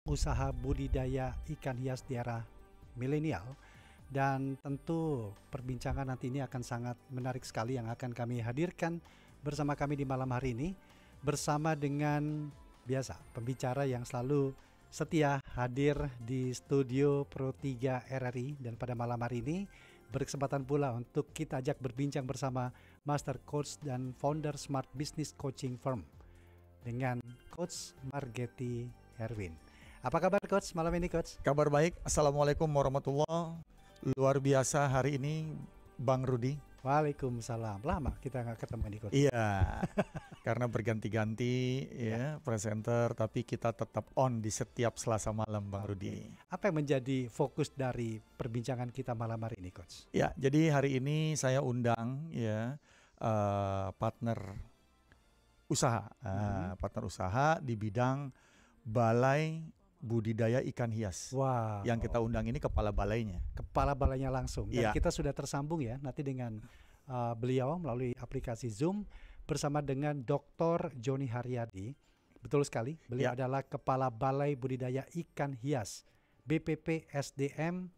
usaha budidaya ikan hias di era milenial. Dan tentu perbincangan nanti ini akan sangat menarik sekali yang akan kami hadirkan bersama kami di malam hari ini, bersama dengan biasa pembicara yang selalu setia hadir di studio Pro 3 RRI. Dan pada malam hari ini berkesempatan pula untuk kita ajak berbincang bersama Master Coach dan Founder Smart Business Coaching Firm dengan Coach Margetti Herwin. Apa kabar Coach malam ini Coach? Kabar baik, Assalamualaikum warahmatullahi wabarakatuh. Luar biasa hari ini Bang Rudi. Waalaikumsalam. Lama kita nggak ketemu nih Coach. Iya, karena berganti-ganti ya presenter, tapi kita tetap on di setiap Selasa malam Bang Rudi. Apa yang menjadi fokus dari perbincangan kita malam hari ini Coach? Ya, jadi hari ini saya undang ya partner usaha, partner usaha di bidang balai budidaya ikan hias. Wow. Yang kita undang ini kepala balainya. Kepala balainya langsung. Dan Iya. kita sudah tersambung ya nanti dengan beliau melalui aplikasi Zoom bersama dengan Dr. Joni Haryadi. Betul sekali, beliau adalah Kepala Balai Budidaya Ikan Hias BPP SDM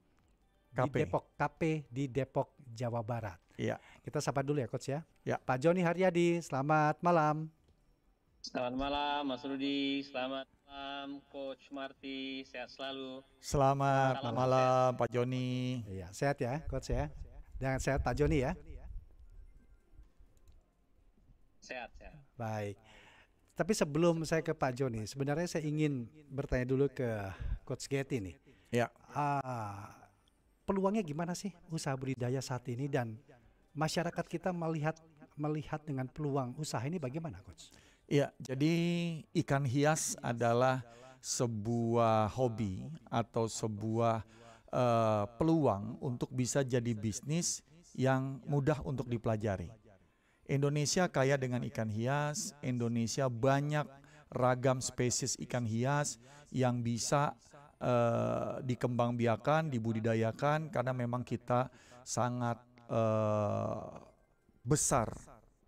di KP. Depok, KP di Depok, Jawa Barat. Iya. Kita sapa dulu ya Coach ya. Ya. Pak Joni Haryadi, selamat malam. Selamat malam Mas Rudi, selamat malam Coach Marty, sehat selalu. Selamat Salam malam Pak Joni. Iya, sehat ya Coach ya. Dan sehat Pak Joni ya. Sehat. Baik. Tapi sebelum saya ke Pak Joni, sebenarnya saya ingin bertanya dulu ke Coach Getty nih. Ya. Peluangnya gimana sih usaha budidaya saat ini, dan masyarakat kita melihat dengan peluang usaha ini bagaimana Coach? Ya, jadi ikan hias adalah sebuah hobi atau sebuah peluang untuk bisa jadi bisnis yang mudah untuk dipelajari. Indonesia kaya dengan ikan hias, Indonesia banyak ragam spesies ikan hias yang bisa dikembangbiakan, dibudidayakan karena memang kita sangat besar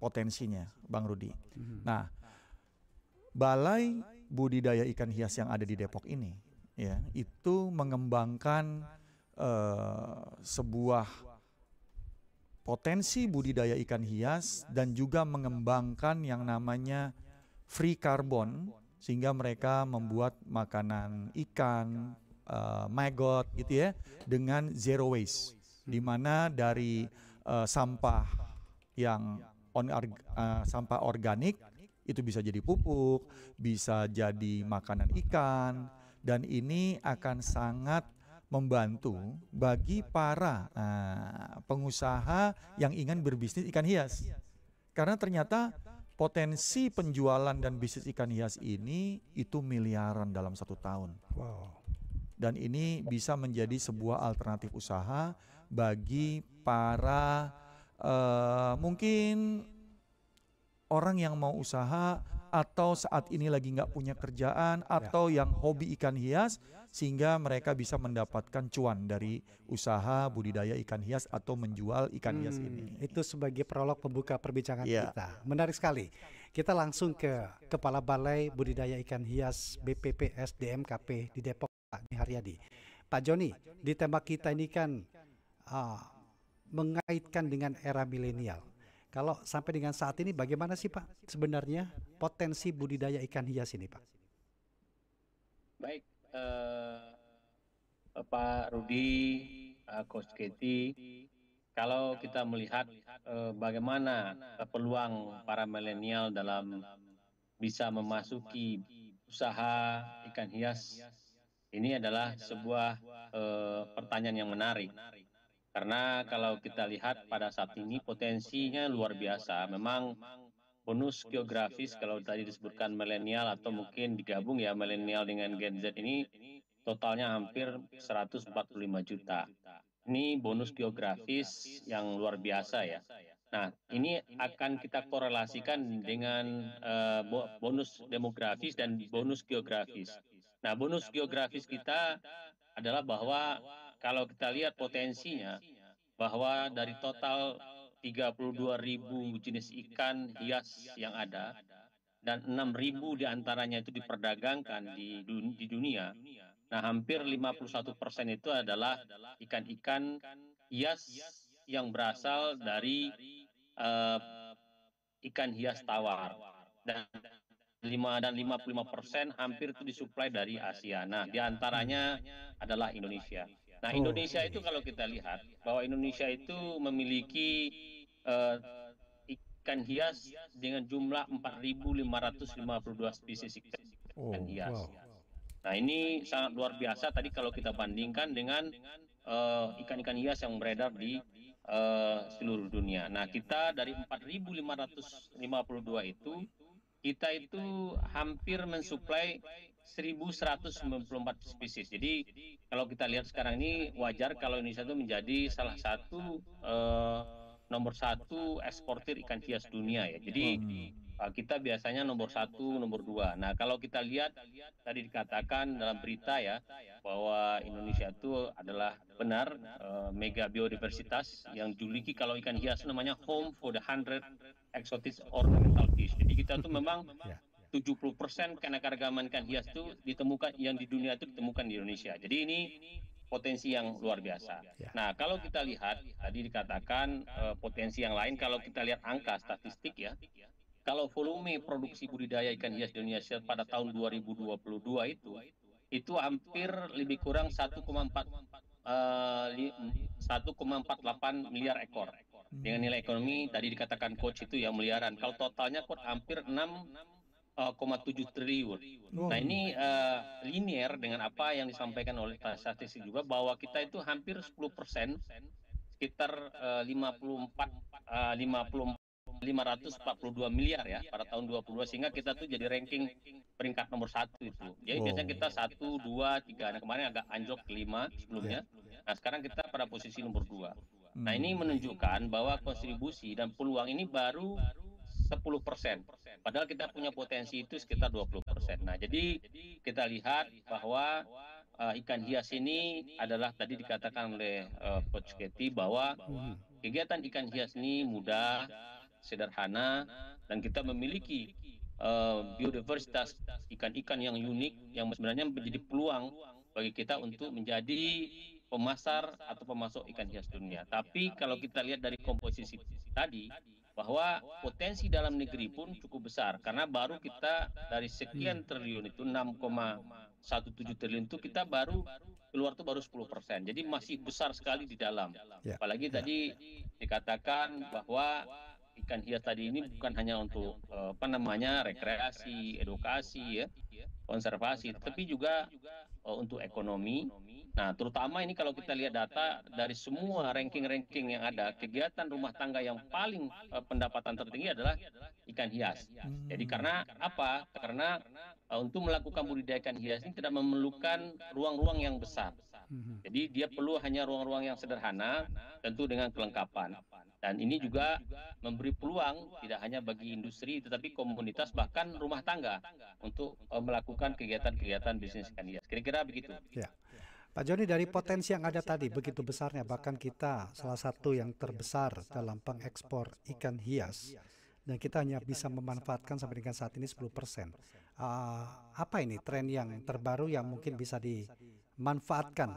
potensinya, Bang Rudi. Nah, Balai Budidaya Ikan Hias yang ada di Depok ini, ya, itu mengembangkan sebuah potensi budidaya ikan hias dan juga mengembangkan yang namanya free carbon, sehingga mereka membuat makanan ikan, maggot gitu ya, dengan zero waste, di mana dari sampah yang sampah organik itu bisa jadi pupuk, bisa jadi makanan ikan, dan ini akan sangat membantu bagi para pengusaha yang ingin berbisnis ikan hias. Karena ternyata potensi penjualan dan bisnis ikan hias ini itu miliaran dalam 1 tahun. Wow. Dan ini bisa menjadi sebuah alternatif usaha bagi para mungkin orang yang mau usaha atau saat ini lagi nggak punya kerjaan atau yang hobi ikan hias, sehingga mereka bisa mendapatkan cuan dari usaha budidaya ikan hias atau menjual ikan hias ini. Itu sebagai prolog pembuka perbincangan kita. Menarik sekali. Kita langsung ke Kepala Balai Budidaya Ikan Hias BPP SDM KP di Depok, Pak Joni Haryadi. Pak Joni, di tema kita ini kan mengaitkan dengan era milenial. Kalau sampai dengan saat ini bagaimana sih Pak sebenarnya potensi budidaya ikan hias ini Pak? Baik, Pak Rudi, Coach Getty, kalau kita melihat bagaimana peluang para milenial dalam bisa memasuki usaha ikan hias, ini adalah sebuah pertanyaan yang menarik. Karena kalau kita lihat pada saat ini potensinya luar biasa. Memang bonus geografis kalau tadi disebutkan milenial atau mungkin digabung ya milenial dengan Gen Z ini totalnya hampir 145 juta. Ini bonus geografis yang luar biasa ya. Nah, ini akan kita korelasikan dengan bonus demografis dan bonus geografis. Nah, bonus geografis kita adalah bahwa kalau kita lihat potensinya, bahwa dari total 32.000 jenis ikan hias yang ada, dan 6.000 diantaranya itu diperdagangkan di dunia. Nah, hampir 51% itu adalah ikan-ikan hias yang berasal dari eh, ikan hias tawar. Dan 55% hampir itu disuplai dari Asia. Nah, diantaranya adalah Indonesia. Nah, Oh, Indonesia itu kalau kita lihat bahwa Indonesia itu memiliki eh, ikan hias dengan jumlah 4.552 spesies ikan oh, hias. wow. Nah, ini sangat luar biasa tadi kalau kita bandingkan dengan ikan-ikan hias yang beredar di seluruh dunia. Nah, kita dari 4.552 itu, kita itu hampir mensuplai 1.194 spesies. Jadi kalau kita lihat sekarang ini wajar kalau Indonesia itu menjadi salah satu nomor satu eksportir ikan hias dunia ya. Jadi kita biasanya nomor satu, nomor dua. Nah, kalau kita lihat tadi dikatakan dalam berita ya bahwa Indonesia itu adalah benar mega biodiversitas yang dijuluki kalau ikan hias namanya home for the 100 exotic ornamental fish. Jadi kita tuh memang Ya. 70% keanekaragaman ikan hias itu ditemukan yang di dunia itu ditemukan di Indonesia. Jadi ini potensi yang luar biasa. Ya. Nah, kalau kita lihat tadi dikatakan potensi yang lain, kalau kita lihat angka statistik ya, kalau volume produksi budidaya ikan hias di Indonesia pada tahun 2022 itu hampir lebih kurang 1,48 miliar ekor. Dengan nilai ekonomi tadi dikatakan coach itu ya miliaran. Kalau totalnya coach hampir 6,7 triliun. Nah, ini linear dengan apa yang disampaikan oleh statistik juga bahwa kita itu hampir 10%, sekitar 542 miliar ya pada tahun 22, sehingga kita tuh jadi ranking peringkat nomor satu itu. Jadi biasanya kita 1, 2, 3. Nah, kemarin agak anjlok ke 5 sebelumnya. Nah, sekarang kita pada posisi nomor 2. Nah, ini menunjukkan bahwa kontribusi dan peluang ini baru 10%. Padahal kita punya potensi itu sekitar 20%. Nah, jadi kita lihat bahwa ikan hias ini adalah tadi dikatakan oleh Coach Ketty bahwa kegiatan ikan hias ini mudah, sederhana, dan kita memiliki biodiversitas ikan-ikan yang unik yang sebenarnya menjadi peluang bagi kita untuk menjadi pemasar atau pemasok ikan hias dunia. Tapi kalau kita lihat dari komposisi tadi, bahwa potensi dalam negeri pun cukup besar karena baru kita dari sekian triliun itu 6,17 triliun itu kita baru keluar tuh baru 10%. Jadi masih besar sekali di dalam. Ya. Apalagi tadi dikatakan bahwa ikan hias tadi ini bukan hanya untuk rekreasi, edukasi ya, konservasi, tapi juga untuk ekonomi. Nah, terutama ini kalau kita lihat data dari semua ranking-ranking yang ada, kegiatan rumah tangga yang paling pendapatan tertinggi adalah ikan hias. Jadi karena apa? Karena untuk melakukan budidaya ikan hias ini tidak memerlukan ruang-ruang yang besar. Jadi dia perlu hanya ruang-ruang yang sederhana, tentu dengan kelengkapan. Dan ini juga memberi peluang tidak hanya bagi industri, tetapi komunitas bahkan rumah tangga untuk melakukan kegiatan-kegiatan bisnis ikan hias. Kira-kira begitu. Ya. Pak Joni, dari potensi yang ada tadi begitu besarnya, bahkan kita salah satu yang terbesar dalam pengekspor ikan hias, dan kita hanya bisa memanfaatkan sampai dengan saat ini 10%. Apa ini tren yang terbaru yang mungkin bisa dimanfaatkan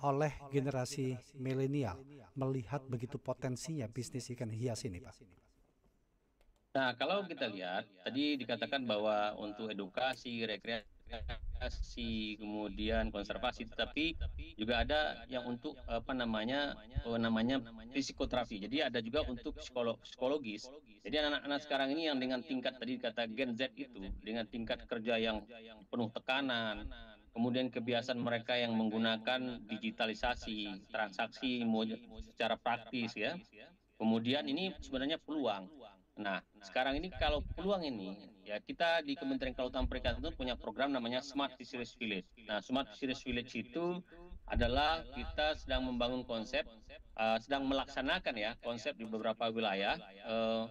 oleh generasi milenial melihat begitu potensinya bisnis ikan hias ini, Pak? Nah, kalau kita lihat, tadi dikatakan bahwa untuk edukasi, rekreasi, kemudian konservasi, tetapi juga ada yang untuk namanya psikoterapi. Jadi ada juga untuk psikologis. Jadi anak-anak sekarang ini yang dengan tingkat tadi kata Gen Z itu, dengan tingkat kerja yang penuh tekanan, kemudian kebiasaan mereka yang menggunakan digitalisasi, transaksi secara praktis ya. Kemudian ini sebenarnya peluang. Nah, sekarang ini kalau peluang ini, ya kita di Kementerian Kelautan Perikanan itu punya program namanya Smart Fisheries Village. Nah, Smart Fisheries Village itu adalah kita sedang membangun konsep, sedang melaksanakan ya konsep di beberapa wilayah,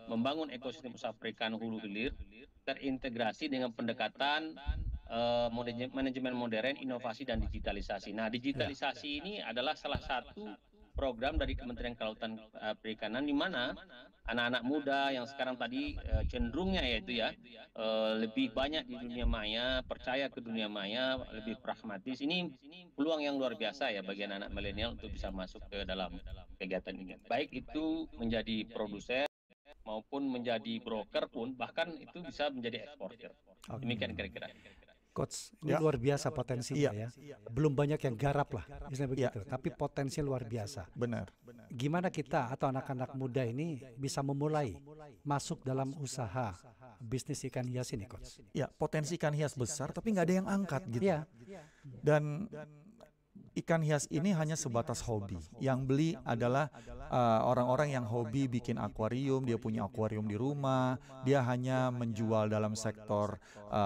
membangun ekosistem usaha perikanan hulu hilir, terintegrasi dengan pendekatan manajemen modern, inovasi, dan digitalisasi. Nah, digitalisasi ini adalah salah satu program dari Kementerian Kelautan Perikanan di mana anak-anak muda yang sekarang tadi cenderungnya yaitu ya lebih banyak di dunia maya, percaya ke dunia maya, lebih pragmatis. Ini peluang yang luar biasa ya bagi anak-anak milenial untuk bisa masuk ke dalam kegiatan ini. Baik itu menjadi produsen maupun menjadi broker pun, bahkan itu bisa menjadi eksportir. Demikian kira-kira. Coach, ini luar biasa potensinya ya. Belum banyak yang garap lah, misalnya begitu. Tapi potensi luar biasa. Benar. Gimana kita atau anak-anak muda ini bisa memulai masuk dalam usaha bisnis ikan hias ini, Coach? Ya, potensi ikan hias besar, tapi nggak ada yang angkat gitu. Iya. Dan ikan hias ini hanya sebatas hobi. Yang beli adalah orang-orang yang hobi bikin akuarium, dia punya akuarium di rumah, dia hanya menjual dalam sektor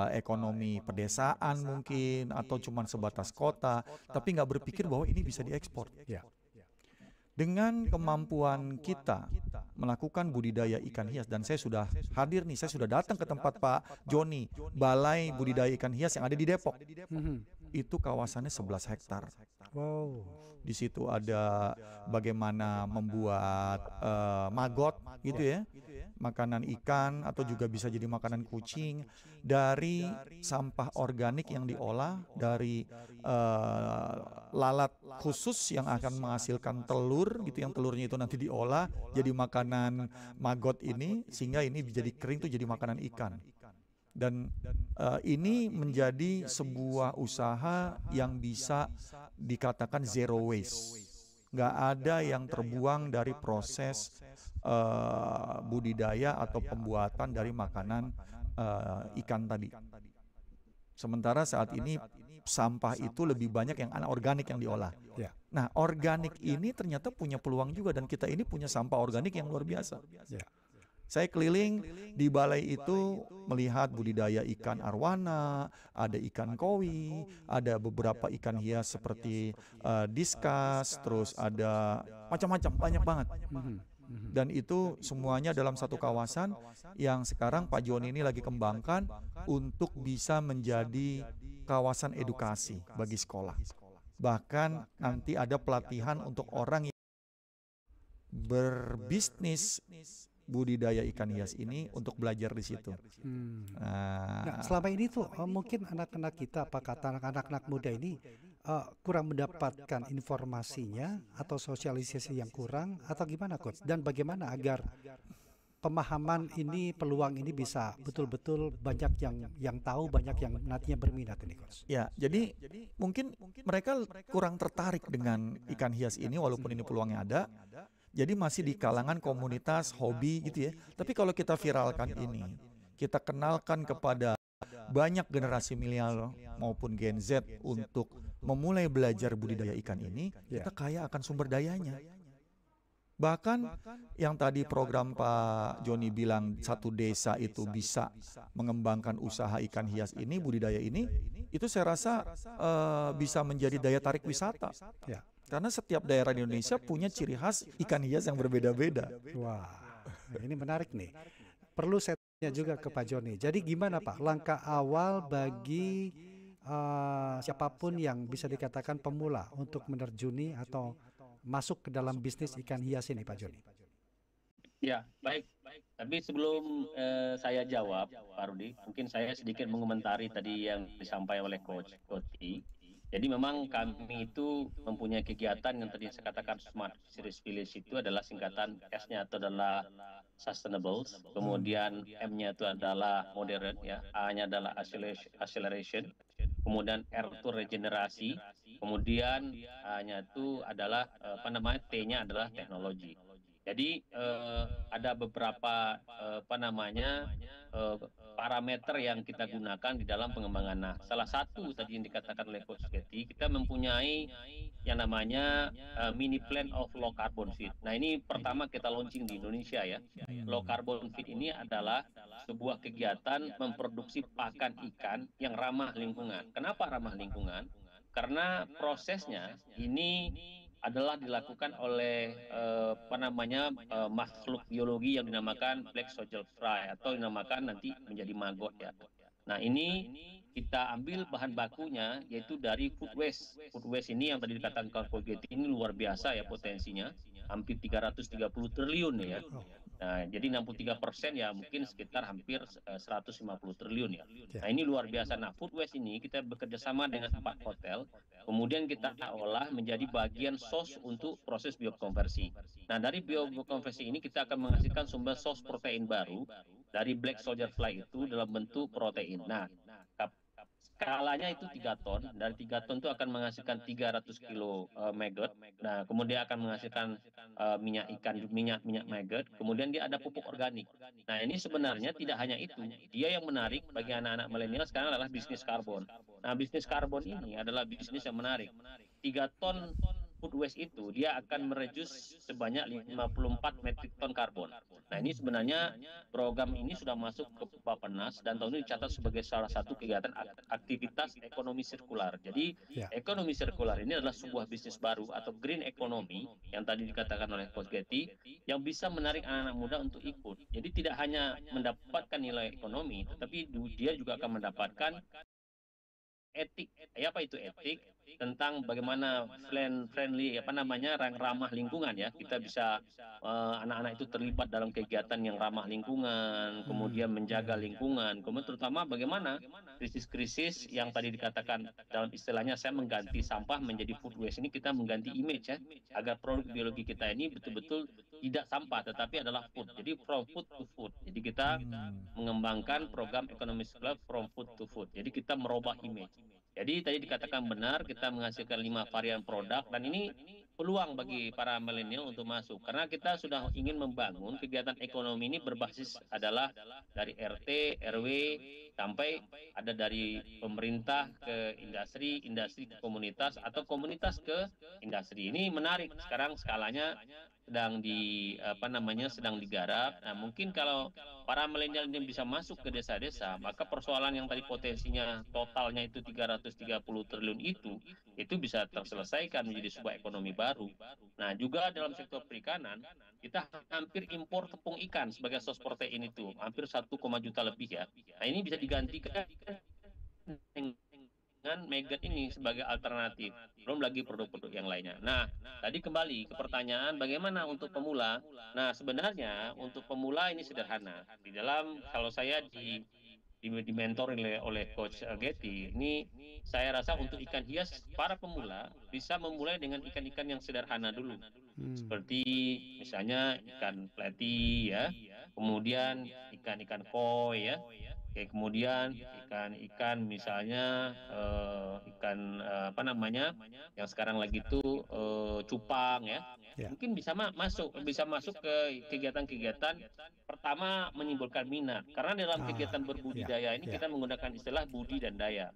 ekonomi pedesaan mungkin, atau cuma sebatas kota, tapi nggak berpikir bahwa ini bisa diekspor. Ya. Dengan kemampuan kita melakukan budidaya ikan hias, dan saya sudah hadir nih, saya sudah datang ke tempat Pak Joni, Balai Budidaya Ikan Hias yang ada di Depok. Itu kawasannya 11 hektar. Wow. Di situ ada bagaimana membuat maggot gitu ya, makanan ikan atau juga bisa jadi makanan kucing dari sampah organik yang diolah dari lalat khusus yang akan menghasilkan telur gitu, yang telurnya itu nanti diolah jadi makanan maggot ini, sehingga ini jadi kering tuh jadi makanan ikan. Dan ini menjadi sebuah usaha yang bisa dikatakan zero waste. Nggak ada yang terbuang dari proses budidaya atau pembuatan dari makanan ikan tadi. Sementara saat ini sampah itu lebih banyak yang anorganik yang diolah. Ya. Nah, organik ini ternyata punya peluang juga, dan kita ini punya sampah organik yang luar biasa. Ya. Saya keliling di balai itu melihat budidaya ikan arwana, ada ikan koi, ada beberapa ikan hias seperti diskus, terus ada macam-macam, banyak banget. Dan itu semuanya dalam satu kawasan yang sekarang Pak Joni ini lagi kembangkan untuk bisa menjadi kawasan edukasi bagi sekolah. Bahkan nanti ada pelatihan untuk orang yang berbisnis budidaya ikan hias ini untuk belajar di situ. Nah, selama ini tuh mungkin anak-anak kita, apa kata anak-anak muda ini kurang mendapatkan informasinya atau sosialisasi yang kurang, atau gimana, Coach? Dan bagaimana agar pemahaman ini, peluang ini bisa betul-betul banyak yang tahu, banyak yang nantinya berminat ini, Coach? Ya, jadi mungkin mereka kurang tertarik dengan ikan hias ini walaupun ini peluangnya ada. Jadi masih di kalangan komunitas hobi gitu ya. Tapi kalau kita viralkan ini, kita kenalkan kepada banyak generasi milenial maupun Gen Z untuk memulai belajar budidaya ikan ini, kita kaya akan sumber dayanya. Bahkan yang tadi program Pak Joni bilang satu desa itu bisa mengembangkan usaha ikan hias ini, budidaya ini, itu saya rasa bisa menjadi daya tarik wisata. Ya. Karena setiap daerah di Indonesia punya ciri khas ikan hias yang berbeda-beda. Wah, ini menarik nih. Perlu saya tanya juga ke Pak Joni. Jadi gimana Pak, langkah awal bagi siapapun yang bisa dikatakan pemula untuk menerjuni atau masuk ke dalam bisnis ikan hias ini, Pak Joni? Ya, baik. Tapi sebelum saya jawab, Pak Rudi, mungkin saya sedikit mengomentari tadi yang disampaikan oleh Coach Koti. Jadi memang kami itu mempunyai kegiatan yang tadi saya katakan Smart Fisheries Village, itu adalah singkatan S-nya itu adalah Sustainable, kemudian M-nya itu adalah Modern, ya, A-nya adalah Acceleration, kemudian R itu regenerasi, kemudian A-nya itu adalah T-nya adalah teknologi. Jadi ada beberapa parameter yang kita gunakan di dalam pengembangan. Nah, salah satu tadi yang dikatakan oleh Coach Getty, kita mempunyai yang namanya mini plan of low carbon feed. Nah, ini pertama kita launching di Indonesia ya. Low carbon feed ini adalah sebuah kegiatan memproduksi pakan ikan yang ramah lingkungan. Kenapa ramah lingkungan? Karena prosesnya ini adalah dilakukan oleh makhluk biologi yang dinamakan black soldier fly atau dinamakan nanti menjadi maggot ya. Nah, ini kita ambil bahan bakunya yaitu dari food waste. Food waste ini yang tadi dikatakan Coach Getty ini luar biasa ya potensinya, hampir 330 triliun ya. Oh, Nah, jadi 63% ya mungkin sekitar hampir 150 triliun ya. ya. Nah, ini luar biasa. Nah, food waste ini kita bekerja sama dengan 4 hotel, kemudian kita olah menjadi bagian sos untuk proses biokonversi. Nah, dari biokonversi ini kita akan menghasilkan sumber sos protein baru dari black soldier fly itu dalam bentuk protein. Nah, skalanya itu 3 ton, dari 3 ton itu akan menghasilkan 300 kilo maggot. Nah, kemudian akan menghasilkan minyak ikan, minyak maggot, kemudian dia ada pupuk organik. Nah, ini sebenarnya tidak hanya itu, dia yang menarik bagi anak-anak milenial sekarang adalah bisnis karbon. Nah, bisnis karbon ini adalah bisnis yang menarik. 3 ton food waste itu dia akan mereduce sebanyak 54 metrik ton karbon. Nah, ini sebenarnya program ini sudah masuk ke Bappenas dan tahun ini dicatat sebagai salah satu kegiatan aktivitas ekonomi sirkular. Jadi Ya. ekonomi sirkular ini adalah sebuah bisnis baru atau green economy yang tadi dikatakan oleh Coach Getty yang bisa menarik anak-anak muda untuk ikut. Jadi tidak hanya mendapatkan nilai ekonomi, tetapi dia juga akan mendapatkan etik. Apa itu etik? Tentang bagaimana friendly ramah lingkungan ya. Kita bisa anak-anak itu terlibat dalam kegiatan yang ramah lingkungan, kemudian menjaga lingkungan, kemudian terutama bagaimana krisis-krisis yang tadi dikatakan dalam istilahnya saya mengganti sampah menjadi food waste ini, kita mengganti image ya, agar produk biologi kita ini betul-betul tidak sampah tetapi adalah food. Jadi from food to food. Jadi kita mengembangkan program ekonomi sirkular from food to food. Jadi kita merubah image. Jadi tadi dikatakan benar, kita menghasilkan 5 varian produk dan ini peluang bagi para milenial untuk masuk. Karena kita sudah ingin membangun kegiatan ekonomi ini berbasis adalah dari RT, RW, sampai ada dari pemerintah ke industri, industri ke komunitas, atau komunitas ke industri. Ini menarik, sekarang skalanya sedang digarap. Nah, mungkin kalau para milenial ini bisa masuk ke desa-desa, maka persoalan yang tadi potensinya totalnya itu 330 triliun itu bisa terselesaikan menjadi sebuah ekonomi baru. Nah, juga dalam sektor perikanan, kita hampir impor tepung ikan sebagai sos protein itu, hampir 1, juta lebih ya. Nah, ini bisa digantikan dengan maggot ini sebagai alternatif, belum lagi produk-produk yang lainnya. Nah, tadi kembali ke pertanyaan bagaimana untuk pemula. Nah, sebenarnya untuk pemula ini sederhana. Di dalam, kalau saya dimentor oleh Coach Getty, ini saya rasa untuk ikan hias para pemula bisa memulai dengan ikan-ikan yang sederhana dulu. Seperti misalnya ikan platy ya, kemudian ikan-ikan koi ya, kemudian ikan-ikan misalnya ikan yang sekarang lagi itu cupang ya. Mungkin bisa masuk ke kegiatan-kegiatan pertama menimbulkan minat. Karena dalam kegiatan berbudidaya ini kita menggunakan istilah budi dan daya.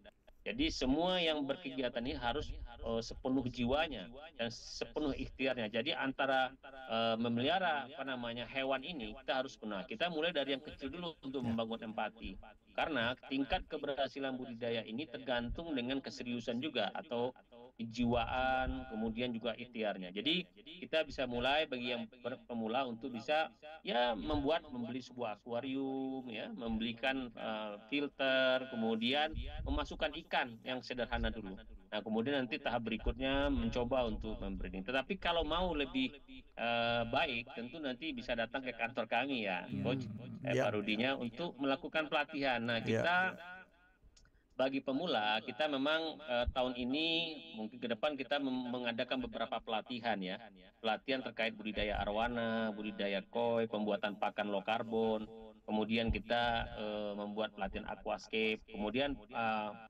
Jadi semua yang berkegiatan ini harus sepenuh jiwanya dan sepenuh ikhtiarnya. Jadi antara memelihara hewan ini kita harus benar. Kita mulai dari yang kecil dulu untuk membangun empati. Karena tingkat keberhasilan budidaya ini tergantung dengan keseriusan juga atau kejiwaan, kemudian juga ikhtiarnya. Jadi kita bisa mulai bagi yang pemula untuk bisa ya membeli sebuah akuarium ya, membelikan filter, kemudian memasukkan ikan yang sederhana dulu. Nah, kemudian nanti tahap berikutnya mencoba untuk membreeding. Tetapi kalau mau lebih baik, tentu nanti bisa datang ke kantor kami ya, Coach Pak Rudinya, untuk melakukan pelatihan. Nah, kita bagi pemula, kita memang tahun ini mungkin ke depan kita mengadakan beberapa pelatihan ya. Pelatihan terkait budidaya arwana, budidaya koi, pembuatan pakan low carbon. Kemudian kita membuat pelatihan aquascape, kemudian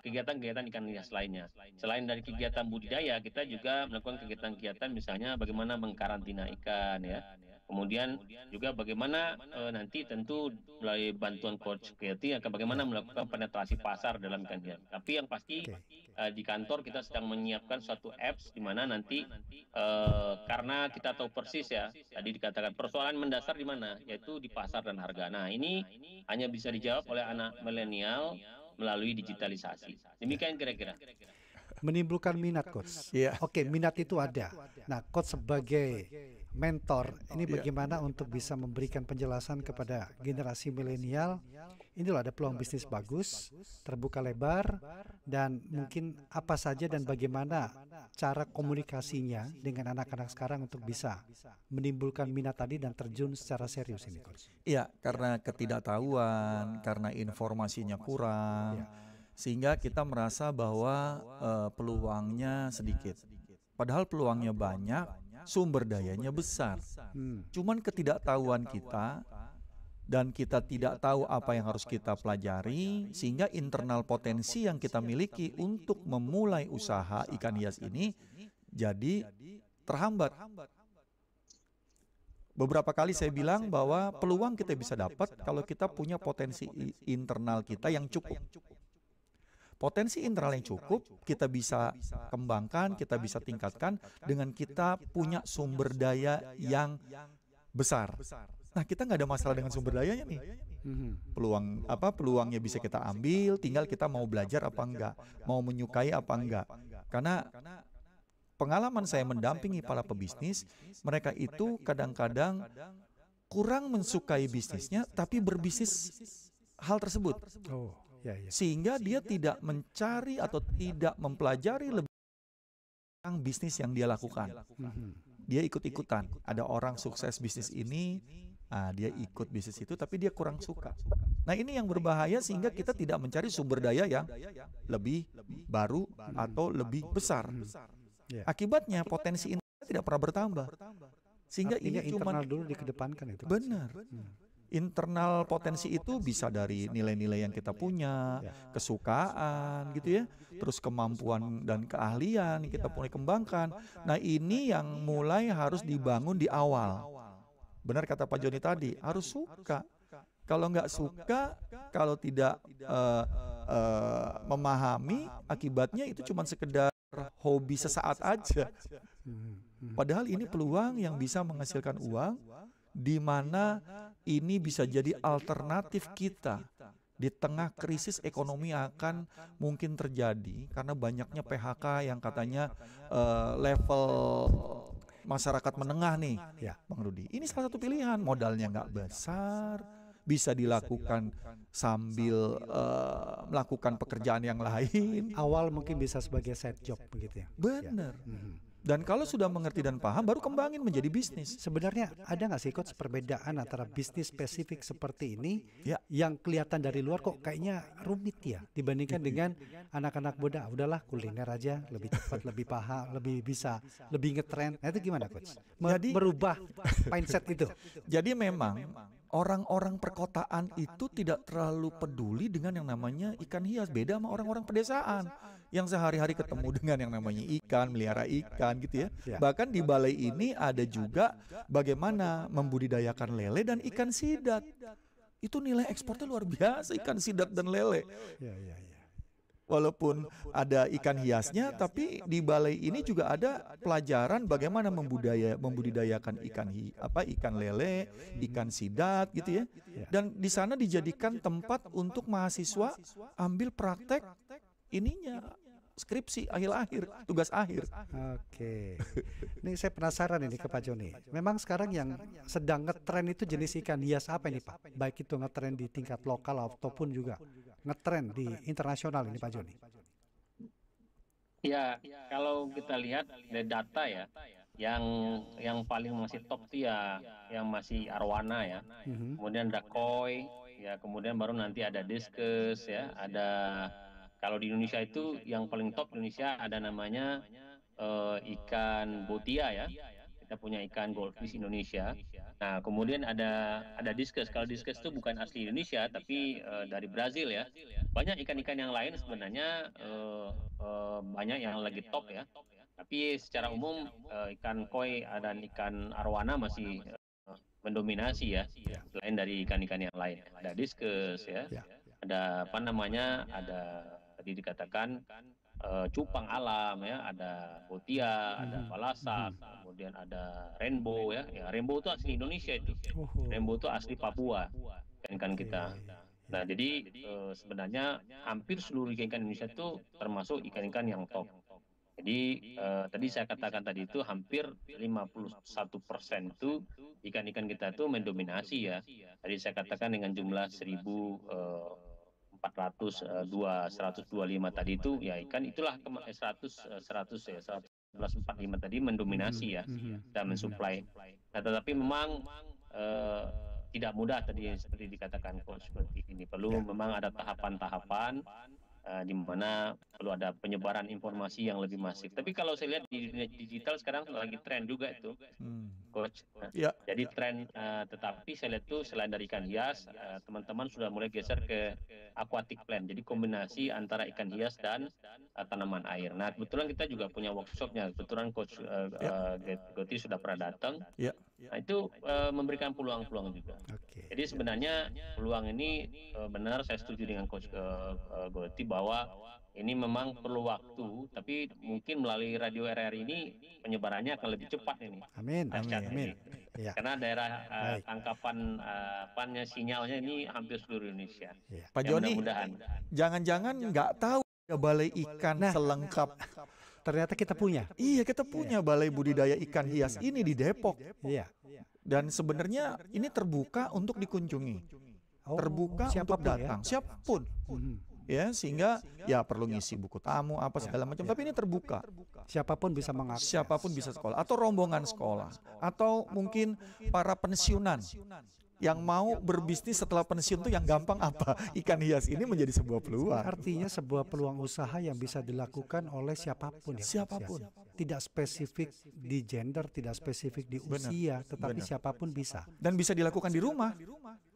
kegiatan-kegiatan ikan hias lainnya. Selain dari kegiatan budidaya, kita juga melakukan kegiatan-kegiatan misalnya bagaimana mengkarantina ikan ya. Kemudian juga bagaimana nanti tentu melalui bantuan Coach Getty akan bagaimana melakukan penetrasi pasar dalam ikan hias. Tapi yang pasti di kantor kita sedang menyiapkan suatu apps di mana nanti karena kita tahu persis ya, tadi dikatakan persoalan mendasar di mana, yaitu di pasar dan harga. Nah, ini hanya bisa dijawab oleh anak milenial melalui digitalisasi. Demikian kira-kira. menimbulkan minat, Coach. Iya. Oke, minat itu ada. Nah, Coach sebagai mentor, ini Iya. bagaimana untuk bisa memberikan penjelasan kepada generasi milenial, ini loh ada peluang bisnis bagus, terbuka lebar, dan mungkin apa saja dan bagaimana cara komunikasinya dengan anak-anak sekarang untuk bisa menimbulkan minat tadi dan terjun secara serius ini, Coach. Iya, karena ketidaktahuan, karena informasinya kurang, sehingga kita merasa bahwa peluangnya sedikit. Padahal peluangnya banyak, sumber dayanya besar. Cuman ketidaktahuan kita dan kita tidak tahu apa yang harus kita pelajari, sehingga internal potensi yang kita miliki untuk memulai usaha ikan hias ini jadi terhambat. Beberapa kali saya bilang bahwa peluang kita bisa dapat kalau kita punya potensi internal kita yang cukup. Potensi internal yang cukup kita bisa kembangkan, kita bisa tingkatkan dengan kita punya sumber daya yang besar. Nah, kita nggak ada masalah dengan sumber dayanya nih. Peluangnya bisa kita ambil, tinggal kita mau belajar apa enggak, mau menyukai apa enggak. Karena pengalaman saya mendampingi para pebisnis, mereka itu kadang-kadang kurang mensukai bisnisnya, tapi berbisnis hal tersebut. Sehingga dia tidak mencari atau tidak mempelajari lebih tentang bisnis yang dia lakukan. Dia ikut-ikutan. Ada orang sukses bisnis ini, dia ikut bisnis itu, tapi dia kurang suka. Nah, ini yang berbahaya sehingga kita tidak mencari sumber daya yang lebih baru atau lebih besar. Akibatnya potensi internal tidak pernah bertambah. Sehingga artinya ini cuma internal dulu dikedepankan itu. Benar. Internal potensi itu bisa dari nilai-nilai yang kita punya, kesukaan gitu ya, terus kemampuan dan keahlian yang kita mulai kembangkan. Nah, ini yang mulai harus dibangun di awal. Benar kata Pak Joni tadi, harus suka. Kalau nggak suka, kalau tidak memahami, akibatnya itu cuma sekedar hobi sesaat aja. Padahal ini peluang yang bisa menghasilkan uang, di mana ini bisa jadi alternatif kita di tengah krisis ekonomi akan mungkin terjadi karena banyaknya PHK yang katanya level masyarakat menengah nih, Bang Rudi. Ini salah satu pilihan, modalnya nggak besar, bisa dilakukan sambil melakukan pekerjaan yang lain. Awal mungkin bisa sebagai side job begitu ya. Benar. Dan kalau sudah mengerti dan paham, baru kembangin menjadi bisnis. Sebenarnya ada nggak sih Coach perbedaan antara bisnis spesifik seperti ini yang kelihatan dari luar kok kayaknya rumit ya dibandingkan dengan anak-anak muda? Udahlah kuliner aja, lebih cepat, lebih paham, lebih bisa, lebih ngetrend. Nah, itu gimana Coach? Merubah mindset itu. Jadi memang orang-orang perkotaan itu tidak terlalu peduli dengan yang namanya ikan hias. Beda sama orang-orang pedesaan yang sehari-hari ketemu dengan yang namanya ikan, melihara ikan gitu ya. Bahkan di balai ini ada juga bagaimana membudidayakan lele dan ikan sidat. Itu nilai ekspornya luar biasa, ikan sidat dan lele. Walaupun ada ikan hiasnya, tapi di balai ini juga ada pelajaran bagaimana membudidayakan ikan lele, ikan sidat gitu ya. Dan di sana dijadikan tempat untuk mahasiswa ambil praktek ininya, skripsi akhir-akhir, tugas akhir. Oke. Ini saya penasaran ini ke Pak Joni. Memang sekarang yang sedang ngetren itu jenis ikan hias apa ini Pak? Baik itu ngetren di tingkat lokal ataupun juga ngetren di internasional ini Pak Joni. Ya, kalau kita lihat dari data ya, yang paling masih top itu ya yang masih arwana ya. Kemudian ada koi, ya kemudian baru nanti ada discus ya, ada kalau di Indonesia itu yang paling top Indonesia ada namanya ikan botia ya. Kita punya ikan goldfish Indonesia. Nah, kemudian ada discus. Kalau discus itu bukan asli Indonesia tapi dari Brazil ya. Banyak ikan-ikan yang lain sebenarnya banyak yang lagi top ya. Tapi secara umum ikan koi dan ikan arwana masih mendominasi ya. Selain dari ikan-ikan yang lain. Ada discus ya. Ada apa namanya? Ada tadi dikatakan cupang alam ya, ada botia, ada palasak, kemudian ada rainbow ya. Rainbow itu asli Indonesia itu. Rainbow itu asli Papua ikan kita. Nah, jadi sebenarnya hampir seluruh ikan-ikan Indonesia itu termasuk ikan-ikan yang top. Jadi tadi saya katakan tadi itu hampir 51% itu ikan-ikan kita itu mendominasi ya. Tadi saya katakan dengan jumlah 1.425 tadi itu ya ikan itulah 100 ya 145 tadi mendominasi ya dan mensuplai. Nah, tetapi memang tidak mudah tadi seperti dikatakan coach seperti ini. Perlu memang ada tahapan-tahapan di mana perlu ada penyebaran informasi yang lebih masif. Tapi kalau saya lihat di dunia digital sekarang lagi tren juga itu, coach. Jadi tren, tetapi saya lihat tuh selain dari ikan hias, teman-teman sudah mulai geser ke aquatic plant. Jadi kombinasi antara ikan hias dan tanaman air. Nah, kebetulan kita juga punya workshopnya. Kebetulan coach Goti sudah pernah datang. Nah, itu memberikan peluang-peluang juga. Jadi sebenarnya peluang ini benar, saya setuju dengan coach Goti bahwa ini memang perlu waktu, tapi mungkin melalui radio RRI ini penyebarannya akan lebih cepat ini. Amin. Ya. Karena daerah tangkapan sinyalnya ini hampir seluruh Indonesia. Pak Joni, jangan-jangan nggak tahu ya balai ikan selengkap. Ternyata kita punya. Iya, kita punya balai budidaya ikan hias ini di Depok. Iya. Dan sebenarnya ini terbuka untuk dikunjungi. Terbuka untuk datang. Siapapun. Ya, sehingga ya perlu ngisi buku tamu apa segala macam, tapi ini terbuka. Siapapun bisa mengakses. Siapapun bisa sekolah atau rombongan sekolah atau mungkin para pensiunan yang mau berbisnis setelah pensiun tuh yang gampang apa? Ikan hias ini menjadi sebuah peluang. Artinya sebuah peluang usaha yang bisa dilakukan oleh siapapun ya. Siapapun. Tidak spesifik di gender, tidak spesifik di usia, tetapi siapapun bisa. Dan bisa dilakukan di rumah.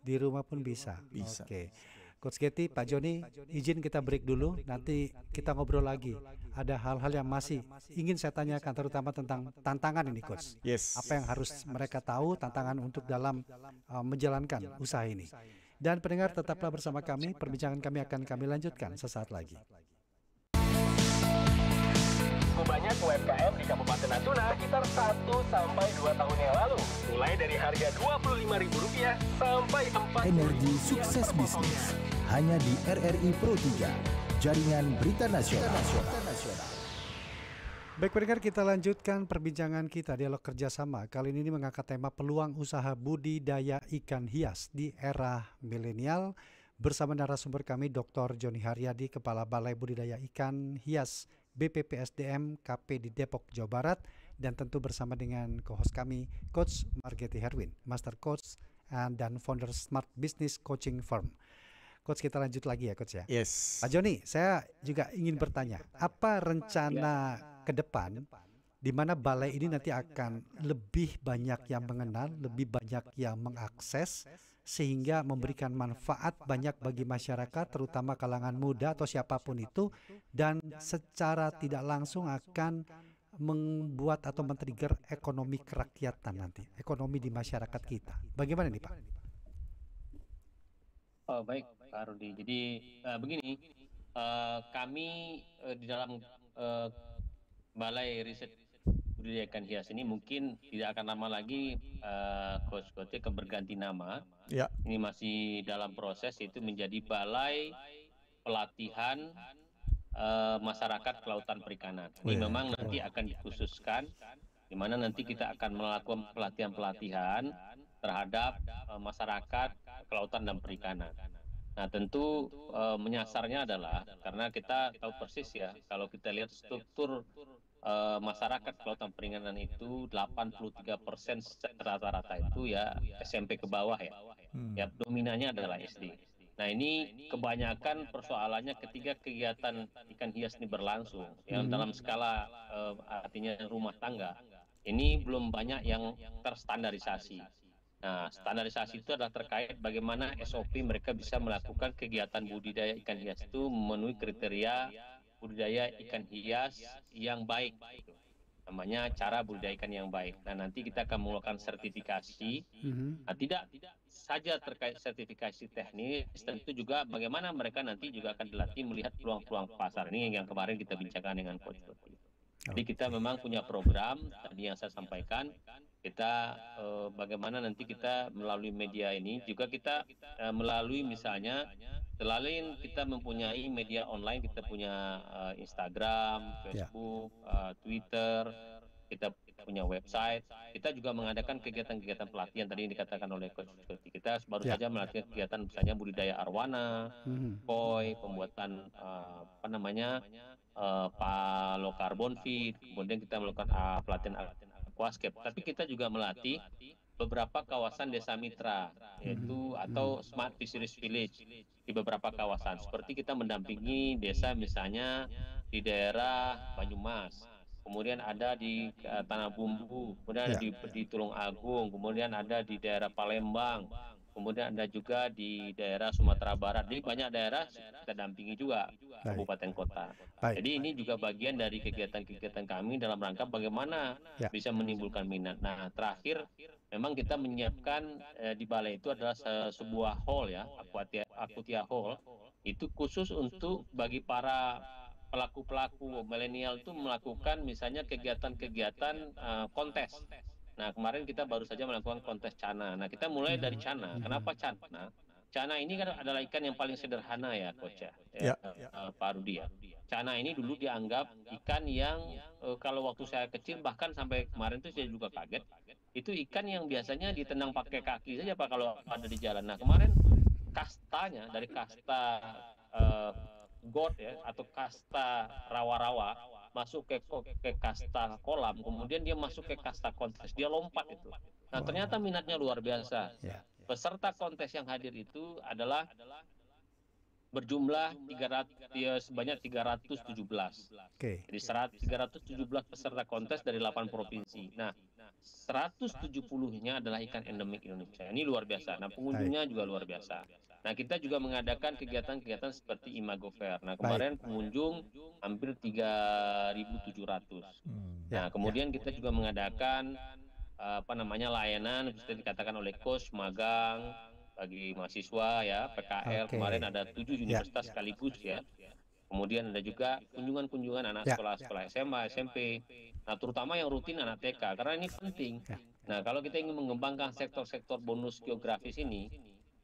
Di rumah pun bisa. Bisa. Oke. Coach Getty, Pak Joni, izin kita break dulu, nanti kita ngobrol lagi. Ada hal-hal yang masih ingin saya tanyakan, terutama tentang tantangan ini, Coach. Yes. Apa yang harus mereka tahu, tantangan untuk dalam menjalankan usaha ini. Dan pendengar, tetaplah bersama kami, perbincangan kami akan kami lanjutkan sesaat lagi. Banyak UMKM di Kabupaten Natuna sekitar 1-2 tahun yang lalu. Mulai dari harga Rp25.000 sampai 4 Energi sukses bisnis hanya di RRI Pro 3, jaringan berita nasional. Baik pendengar, kita lanjutkan perbincangan kita, dialog kerjasama. Kali ini mengangkat tema peluang usaha budidaya ikan hias di era milenial. Bersama narasumber kami Dr. Joni Haryadi, Kepala Balai Budidaya Ikan Hias BPPSDM KP di Depok, Jawa Barat. Dan tentu bersama dengan co-host kami, Coach Margeti Herwin, Master Coach dan founder Smart Business Coaching Firm. Coach, kita lanjut lagi ya Coach ya. Yes. Pak Joni, saya juga ingin bertanya, apa rencana ke depan di mana balai ini nanti akan lebih banyak yang mengenal, lebih banyak yang mengakses, sehingga memberikan manfaat banyak bagi masyarakat, terutama kalangan muda atau siapapun itu, dan secara tidak langsung akan membuat atau men-trigger ekonomi kerakyatan nanti, ekonomi di masyarakat kita. Bagaimana nih Pak? Oh baik Pak Rudi, jadi begini, kami di dalam Balai Riset Budidaya Ikan Hias ini mungkin tidak akan lama lagi Coach Gotti akan berganti nama. Ya. Ini masih dalam proses, itu menjadi Balai Pelatihan Masyarakat Kelautan Perikanan. Ini memang nanti akan dikhususkan, di mana nanti kita akan melakukan pelatihan-pelatihan terhadap masyarakat kelautan dan perikanan. Nah tentu menyasarnya adalah karena kita tahu persis ya, kalau kita lihat struktur masyarakat kelautan perikanan itu 83% rata-rata itu ya SMP ke bawah ya. Ya dominannya adalah SD. Nah ini kebanyakan persoalannya ketika kegiatan ikan hias ini berlangsung ya, dalam skala artinya rumah tangga, ini belum banyak yang terstandarisasi. Nah, standarisasi itu adalah terkait bagaimana SOP mereka bisa melakukan kegiatan budidaya ikan hias itu memenuhi kriteria budidaya ikan hias yang baik. Gitu. Namanya cara budidaya ikan yang baik. Nah, nanti kita akan melakukan sertifikasi. Nah, tidak saja terkait sertifikasi teknis, tentu juga bagaimana mereka nanti juga akan dilatih melihat peluang-peluang pasar. Ini yang kemarin kita bincangkan dengan Coach. Jadi kita memang punya program tadi yang saya sampaikan. Kita bagaimana nanti kita melalui media ini juga kita melalui misalnya Selain kita mempunyai media online, kita punya Instagram, Facebook, Twitter, kita punya website. Kita juga mengadakan kegiatan-kegiatan pelatihan tadi yang dikatakan oleh Coach. Kita baru saja melakukan kegiatan misalnya budidaya arwana, koi, pembuatan low carbon feed. Kemudian kita melakukan pelatihan aquascape. Tapi kita juga melatih beberapa kawasan desa mitra, yaitu atau smart fisheries village di beberapa kawasan. Seperti kita mendampingi desa misalnya di daerah Banyumas, kemudian ada di Tanah Bumbu, kemudian ada di Tulung Agung, kemudian ada di daerah Palembang, kemudian ada juga di daerah Sumatera Barat. Jadi banyak daerah kita dampingi juga kabupaten kota. Jadi ini juga bagian dari kegiatan-kegiatan kami dalam rangka bagaimana bisa menimbulkan minat. Nah, terakhir memang kita menyiapkan di balai itu adalah sebuah hall ya, Aquatia Hall, itu khusus untuk bagi para pelaku-pelaku milenial itu melakukan misalnya kegiatan-kegiatan kontes. Nah, kemarin kita baru saja melakukan kontes cana. Nah, kita mulai dari cana. Kenapa cana? Cana ini kan adalah ikan yang paling sederhana ya, Coach Pak Rudi ya. Cana ini dulu dianggap ikan yang kalau waktu saya kecil bahkan sampai kemarin itu saya juga kaget. Itu ikan yang biasanya ditendang pakai kaki saja Pak kalau ada di jalan. Nah, kemarin kastanya dari kasta god ya atau kasta rawa-rawa masuk ke kasta kolam, kemudian dia masuk ke kasta kontes, dia lompat itu. Nah, ternyata minatnya luar biasa. Peserta kontes yang hadir itu adalah berjumlah sebanyak 317. Jadi 317 peserta kontes dari 8 provinsi. Nah, 170-nya adalah ikan endemik Indonesia. Ini luar biasa. Nah, pengunjungnya juga luar biasa. Nah, kita juga mengadakan kegiatan-kegiatan seperti Imago Fair. Nah, kemarin pengunjung hampir 3.700. Nah, kemudian kita juga mengadakan layanan seperti dikatakan oleh Coach, magang bagi mahasiswa ya, PKL. Kemarin ada 7 universitas sekaligus ya. Kemudian ada juga kunjungan-kunjungan anak sekolah-sekolah SMA, SMP. Nah, terutama yang rutin anak TK karena ini penting. Nah, kalau kita ingin mengembangkan sektor-sektor bonus geografis ini,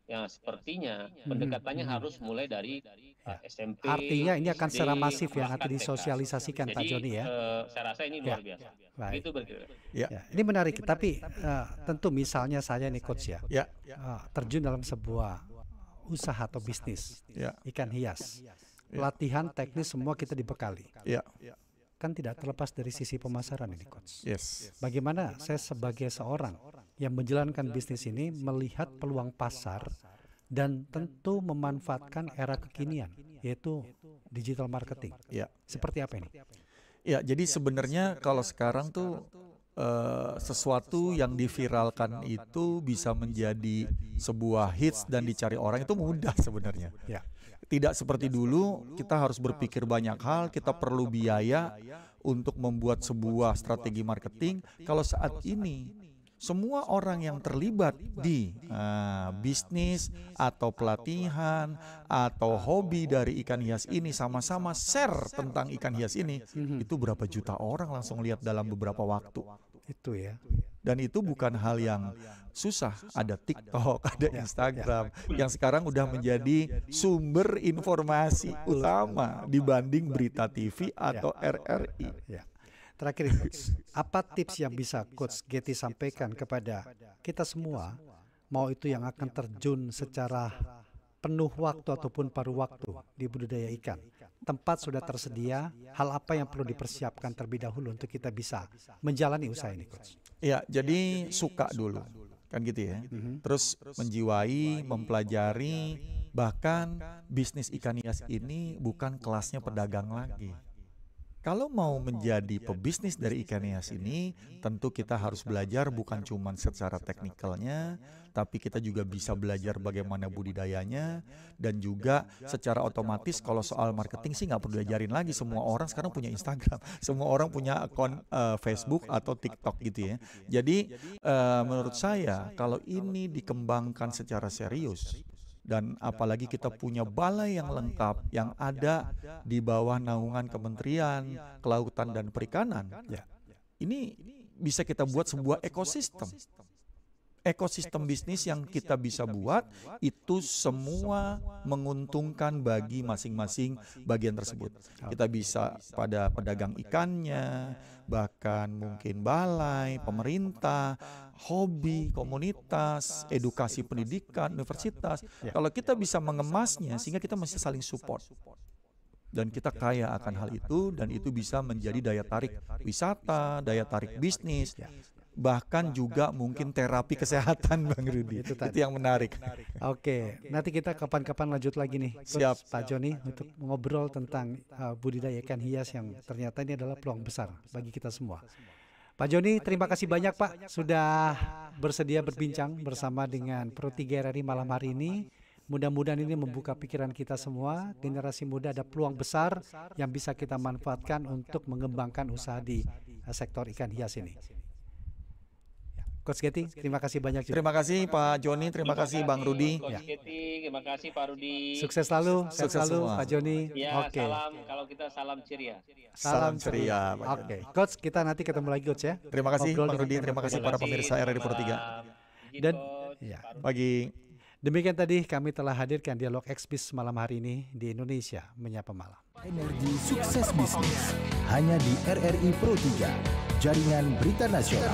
yang sepertinya pendekatannya harus mulai dari SMP. Artinya ini akan secara masif ya nanti disosialisasikan Pak Joni ya. Saya rasa ini luar biasa. Itu berkira. Ini menarik, tapi tentu misalnya saya nih Coach ya, terjun dalam sebuah usaha atau bisnis ikan hias, pelatihan teknis semua kita dibekali. Kan tidak terlepas dari sisi pemasaran ini Coach. Bagaimana saya sebagai seorang yang menjalankan bisnis ini melihat peluang pasar dan tentu memanfaatkan era kekinian yaitu digital marketing. Seperti apa ini? Jadi sebenarnya kalau sekarang tuh sesuatu yang diviralkan itu bisa menjadi sebuah hits dan dicari orang itu mudah sebenarnya. Tidak seperti dulu, kita harus berpikir banyak hal, kita perlu biaya untuk membuat sebuah strategi marketing. Kalau saat ini, semua orang yang terlibat di bisnis atau pelatihan atau hobi dari ikan hias ini sama-sama share tentang ikan hias ini, itu berapa juta orang langsung lihat dalam beberapa waktu. Itu ya. Dan itu bukan hal yang susah, ada TikTok, ada Instagram, yang sekarang udah menjadi sumber informasi utama dibanding berita TV atau RRI. Terakhir, apa tips yang bisa Coach Getty sampaikan kepada kita semua, mau itu yang akan terjun secara penuh waktu ataupun paruh waktu di budidaya ikan? Tempat sudah tersedia, hal apa yang perlu dipersiapkan terlebih dahulu untuk kita bisa menjalani usaha ini, Coach? Jadi suka dulu, kan gitu ya. Terus menjiwai, mempelajari, bahkan bisnis ikan hias ini bukan kelasnya pedagang lagi. Kalau mau menjadi pebisnis dari ikan hias ini, tentu kita harus belajar bukan cuma secara teknikalnya, tapi kita juga bisa belajar bagaimana budidayanya, dan juga secara otomatis kalau soal marketing sih nggak perlu diajarin lagi. Semua orang sekarang punya Instagram, semua orang punya akun Facebook atau TikTok gitu ya. Jadi menurut saya kalau ini dikembangkan secara serius, dan apalagi kita punya balai yang lengkap yang ada di bawah naungan Kementerian Kelautan dan Perikanan. Ini bisa kita buat sebuah ekosistem. ekosistem bisnis yang kita bisa buat itu semua menguntungkan bagi masing-masing bagian tersebut. Kita bisa pada pedagang ikannya, bahkan mungkin balai, pemerintah, hobi, komunitas, edukasi pendidikan, universitas. Kalau kita bisa mengemasnya sehingga kita mesti saling support. Dan kita kaya akan hal itu, dan itu bisa menjadi daya tarik wisata, daya tarik bisnis, bahkan juga mungkin terapi kesehatan, Bang Rudi. Itu yang menarik. Oke, nanti kita kapan-kapan lanjut lagi nih, Siap, Pak Joni, untuk ngobrol tentang budidaya ikan hias yang ternyata ini adalah peluang besar bagi kita semua. Pak Joni, terima kasih banyak Pak sudah bersedia berbincang bersama dengan Pro 3 RRI malam hari ini. Mudah-mudahan ini membuka pikiran kita semua. Generasi muda ada peluang besar yang bisa kita manfaatkan untuk mengembangkan usaha di sektor ikan hias ini. Coach Getty, terima kasih banyak juga. Terima kasih Pak Joni, terima kasih Bang Rudi. Coach Getty, terima kasih Pak Rudi. Sukses selalu, Sukses selalu semua. Pak Joni. Ya, Oke. salam, kalau kita salam ceria. Salam ceria, Pak Joni. Oke, Coach, kita nanti ketemu lagi Coach ya. Terima kasih Ngobrol Bang dengan Rudi, terima kasih para pemirsa RRI Pro 3. Dan ya, Pagi. demikian tadi kami telah hadirkan dialog Exbis malam hari ini di Indonesia Menyapa Malam. Energi sukses bisnis hanya di RRI Pro 3, jaringan berita nasional.